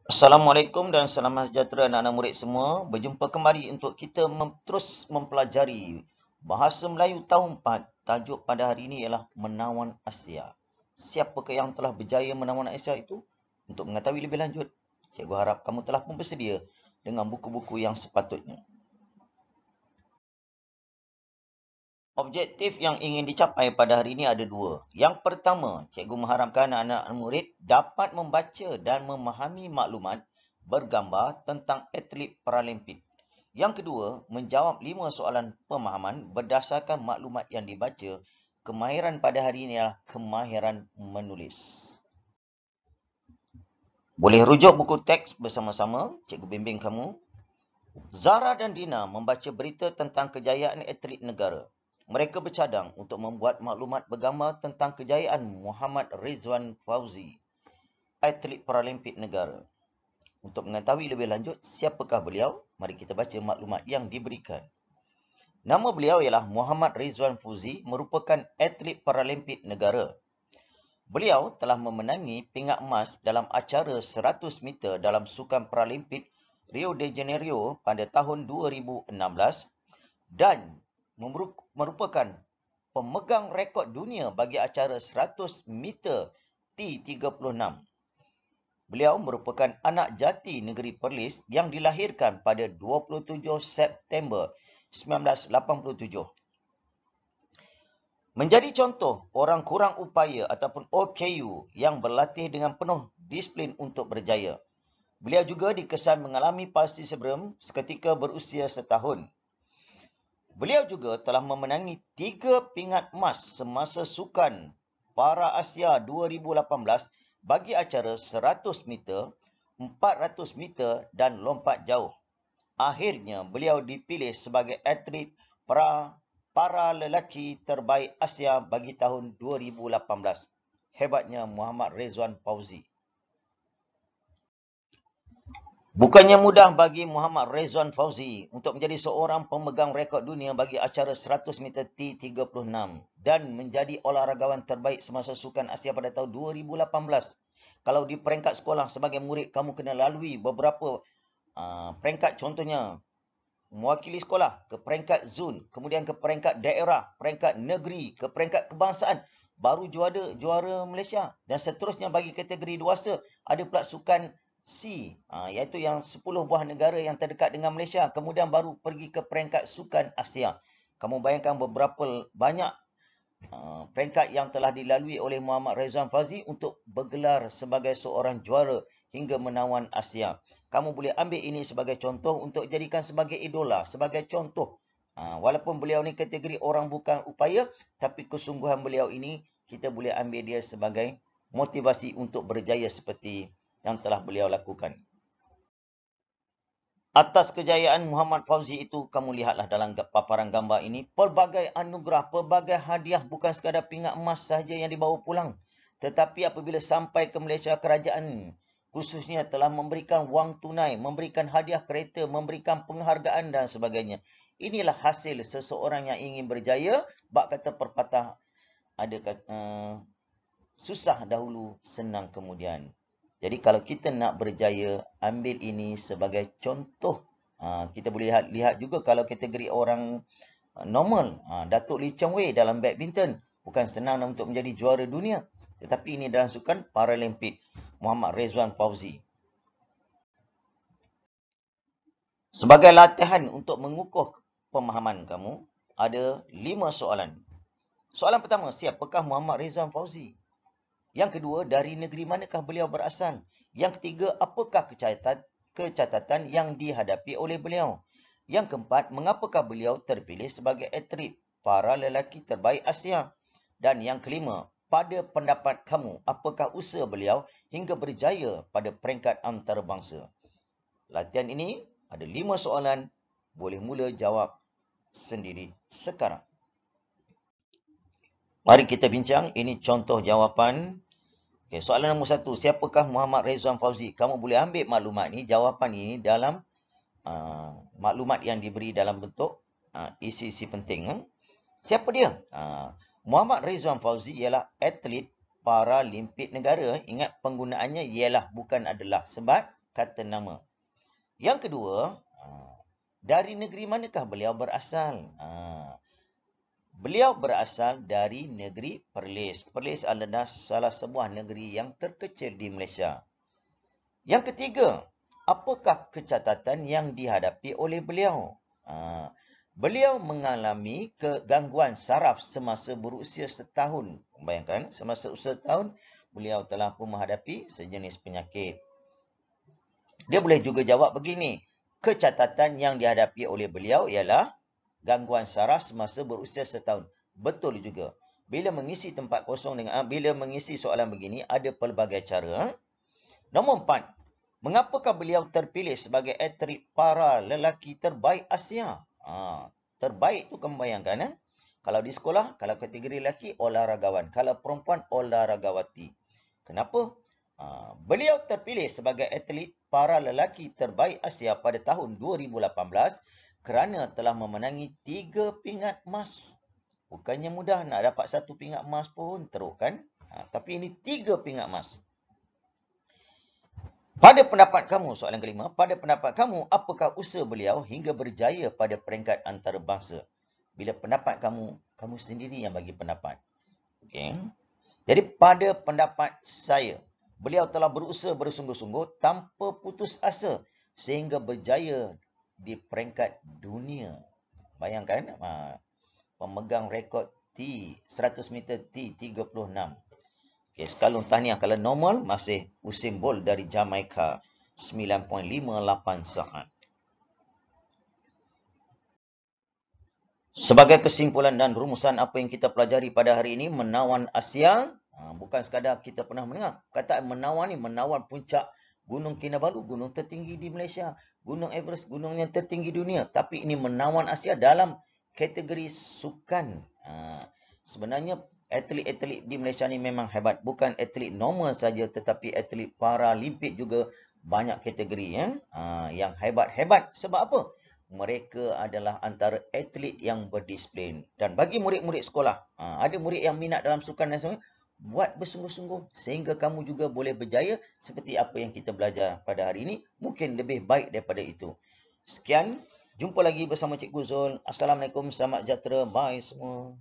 Assalamualaikum dan selamat sejahtera anak-anak murid semua. Berjumpa kembali untuk kita terus mempelajari Bahasa Melayu tahun 4. Tajuk pada hari ini ialah Menawan Asia. Siapakah yang telah berjaya menawan Asia itu? Untuk mengetahui lebih lanjut, cikgu harap kamu telah pun bersedia dengan buku-buku yang sepatutnya. Objektif yang ingin dicapai pada hari ini ada dua. Yang pertama, cikgu mengharapkan anak-anak murid dapat membaca dan memahami maklumat bergambar tentang atlet Paralimpik. Yang kedua, menjawab 5 soalan pemahaman berdasarkan maklumat yang dibaca. Kemahiran pada hari ini adalah kemahiran menulis. Boleh rujuk buku teks bersama-sama, cikgu bimbing kamu. Zara dan Dina membaca berita tentang kejayaan atlet negara. Mereka bercadang untuk membuat maklumat bergambar tentang kejayaan Muhammad Rizwan Fauzi, atlet Paralimpik negara. Untuk mengetahui lebih lanjut siapakah beliau, mari kita baca maklumat yang diberikan. Nama beliau ialah Muhammad Rizwan Fauzi, merupakan atlet Paralimpik negara. Beliau telah memenangi pingat emas dalam acara 100 meter dalam Sukan Paralimpik Rio de Janeiro pada tahun 2016 dan merupakan pemegang rekod dunia bagi acara 100 meter T36. Beliau merupakan anak jati negeri Perlis yang dilahirkan pada 27 September 1987. Menjadi contoh orang kurang upaya ataupun OKU yang berlatih dengan penuh disiplin untuk berjaya. Beliau juga dikesan mengalami palsi seberem seketika berusia setahun. Beliau juga telah memenangi 3 pingat emas semasa Sukan Para Asia 2018 bagi acara 100 meter, 400 meter dan lompat jauh. Akhirnya, beliau dipilih sebagai atlet para lelaki terbaik Asia bagi tahun 2018. Hebatnya Muhammad Rizwan Fauzi. Bukannya mudah bagi Muhammad Rizwan Fauzi untuk menjadi seorang pemegang rekod dunia bagi acara 100 meter T36 dan menjadi olahragawan terbaik semasa Sukan Asia pada tahun 2018. Kalau di peringkat sekolah sebagai murid, kamu kena lalui beberapa peringkat, contohnya mewakili sekolah ke peringkat zon, kemudian ke peringkat daerah, peringkat negeri, ke peringkat kebangsaan, baru juara Malaysia dan seterusnya bagi kategori dewasa. Ada pula sukan C, iaitu yang 10 buah negara yang terdekat dengan Malaysia, kemudian baru pergi ke peringkat sukan Asia. Kamu bayangkan beberapa banyak peringkat yang telah dilalui oleh Muhammad Rizwan Fauzi untuk bergelar sebagai seorang juara hingga menawan Asia. Kamu boleh ambil ini sebagai contoh untuk jadikan sebagai idola, sebagai contoh. Walaupun beliau ni kategori orang bukan upaya, tapi kesungguhan beliau ini kita boleh ambil dia sebagai motivasi untuk berjaya seperti yang telah beliau lakukan. Atas kejayaan Muhammad Fauzi itu, kamu lihatlah dalam paparan gambar ini, pelbagai anugerah, pelbagai hadiah, bukan sekadar pingat emas sahaja yang dibawa pulang. Tetapi apabila sampai ke Malaysia, kerajaan khususnya telah memberikan wang tunai, memberikan hadiah kereta, memberikan penghargaan dan sebagainya. Inilah hasil seseorang yang ingin berjaya. Bak kata perpatah, ada kata, susah dahulu, senang kemudian. Jadi kalau kita nak berjaya, ambil ini sebagai contoh. Kita boleh lihat juga kalau kategori orang normal. Datuk Lee Chong Wei dalam badminton. Bukan senang untuk menjadi juara dunia. Tetapi ini dalam sukan Paralimpik. Muhammad Rizwan Fauzi. Sebagai latihan untuk mengukuh pemahaman kamu, ada 5 soalan. Soalan pertama, siapakah Muhammad Rizwan Fauzi? Yang kedua, dari negeri manakah beliau berasal? Yang ketiga, apakah kecacatan yang dihadapi oleh beliau? Yang keempat, mengapakah beliau terpilih sebagai atlet para lelaki terbaik Asia? Dan yang kelima, pada pendapat kamu, apakah usaha beliau hingga berjaya pada peringkat antarabangsa? Latihan ini ada 5 soalan, boleh mula jawab sendiri sekarang. Mari kita bincang, ini contoh jawapan. Okay, soalan nombor 1, siapakah Muhammad Rizwan Fauzi? Kamu boleh ambil maklumat ni, jawapan ini dalam maklumat yang diberi dalam bentuk isi-isi penting. Siapa dia? Muhammad Rizwan Fauzi ialah atlet Paralimpik negara. Ingat penggunaannya ialah, bukan adalah. Sebab kata nama. Yang kedua, dari negeri manakah beliau berasal? Beliau berasal dari negeri Perlis. Perlis adalah salah sebuah negeri yang terkecil di Malaysia. Yang ketiga, apakah kecacatan yang dihadapi oleh beliau? Beliau mengalami kegangguan saraf semasa berusia setahun. Bayangkan, semasa usia setahun, beliau telah pun menghadapi sejenis penyakit. Dia boleh juga jawab begini. Kecacatan yang dihadapi oleh beliau ialah gangguan saraf semasa berusia setahun. Betul juga. Bila mengisi tempat kosong bila mengisi soalan begini, ada pelbagai cara. Nombor 4. Mengapakah beliau terpilih sebagai atlet para lelaki terbaik Asia? Terbaik tu kamu bayangkan. Kalau di sekolah, kalau kategori lelaki, olahragawan. Kalau perempuan, olahragawati. Kenapa? Beliau terpilih sebagai atlet para lelaki terbaik Asia pada tahun 2018 kerana telah memenangi 3 pingat emas. Bukannya mudah nak dapat 1 pingat emas pun teruk kan? Tapi ini 3 pingat emas. Pada pendapat kamu, soalan kelima, pada pendapat kamu, apakah usaha beliau hingga berjaya pada peringkat antarabangsa? Bila pendapat kamu, kamu sendiri yang bagi pendapat. Okay. Jadi pada pendapat saya, beliau telah berusaha bersungguh-sungguh tanpa putus asa sehingga berjaya di peringkat dunia. Bayangkan, pemegang rekod T, 100 meter T36. Okay, sekalung tahniah. Kalau normal, masih Usain Bolt dari Jamaica. 9.58 saat. Sebagai kesimpulan dan rumusan apa yang kita pelajari pada hari ini, menawan Asia, bukan sekadar kita pernah mendengar. Kata menawan ni, menawan puncak Gunung Kinabalu, gunung tertinggi di Malaysia. Gunung Everest, gunung yang tertinggi dunia. Tapi ini menawan Asia dalam kategori sukan. Sebenarnya, atlet-atlet di Malaysia ni memang hebat. Bukan atlet normal saja, tetapi atlet Paralimpik juga banyak kategori yang hebat-hebat. Sebab apa? Mereka adalah antara atlet yang berdisiplin. Dan bagi murid-murid sekolah, ada murid yang minat dalam sukan dan sebagainya, buat bersungguh-sungguh sehingga kamu juga boleh berjaya seperti apa yang kita belajar pada hari ini. Mungkin lebih baik daripada itu. Sekian, jumpa lagi bersama Cikgu Zul. Assalamualaikum, selamat sejahtera. Bye semua.